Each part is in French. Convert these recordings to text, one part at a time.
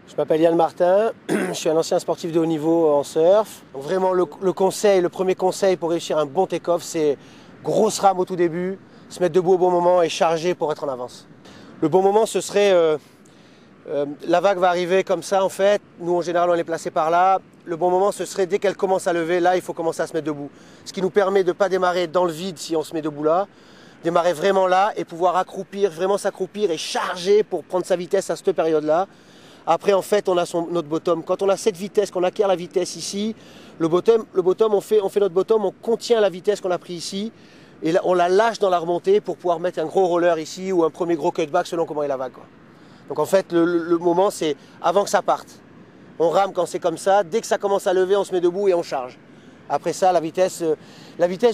Je m'appelle Yann Martin, je suis un ancien sportif de haut niveau en surf. Donc vraiment le premier conseil pour réussir un bon take-off, c'est grosse rame au tout début, se mettre debout au bon moment et charger pour être en avance. Le bon moment ce serait, la vague va arriver comme ça en fait, nous en général on est placé par là. Le bon moment ce serait dès qu'elle commence à lever, là il faut commencer à se mettre debout. Ce qui nous permet de ne pas démarrer dans le vide si on se met debout là, démarrer vraiment là et pouvoir accroupir, vraiment s'accroupir et charger pour prendre sa vitesse à cette période-là. Après, en fait, on a notre bottom. Quand on a cette vitesse, qu'on acquiert la vitesse ici, le bottom on fait notre bottom, on contient la vitesse qu'on a pris ici et là, on la lâche dans la remontée pour pouvoir mettre un gros roller ici ou un premier gros cutback selon comment est la vague, quoi. Donc en fait, le moment, c'est avant que ça parte. On rame quand c'est comme ça. Dès que ça commence à lever, on se met debout et on charge. Après ça, la vitesse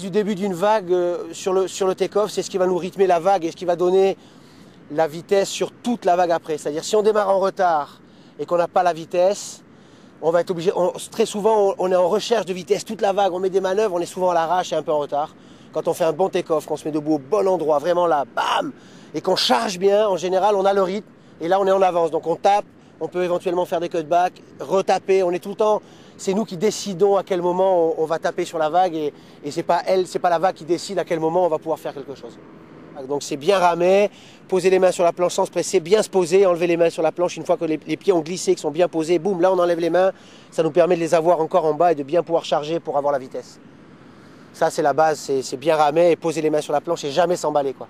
du début d'une vague sur le take-off, c'est ce qui va nous rythmer la vague et ce qui va donner la vitesse sur toute la vague après. C'est-à-dire si on démarre en retard et qu'on n'a pas la vitesse, on va être obligé, très souvent on est en recherche de vitesse toute la vague, on met des manœuvres, on est souvent à l'arrache et un peu en retard. Quand on fait un bon take-off, qu'on se met debout au bon endroit, vraiment là, bam, et qu'on charge bien, en général on a le rythme et là on est en avance. Donc on tape, on peut éventuellement faire des cutbacks, retaper, on est tout le temps, c'est nous qui décidons à quel moment on va taper sur la vague et c'est pas la vague qui décide à quel moment on va pouvoir faire quelque chose. Donc c'est bien ramer, poser les mains sur la planche sans se presser, bien se poser, enlever les mains sur la planche une fois que les pieds ont glissé, qu'ils sont bien posés, boum, là on enlève les mains, ça nous permet de les avoir encore en bas et de bien pouvoir charger pour avoir la vitesse. Ça c'est la base, c'est bien ramer et poser les mains sur la planche et jamais s'emballer, quoi.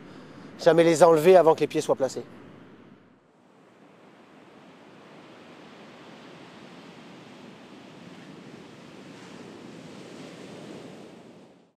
Jamais les enlever avant que les pieds soient placés.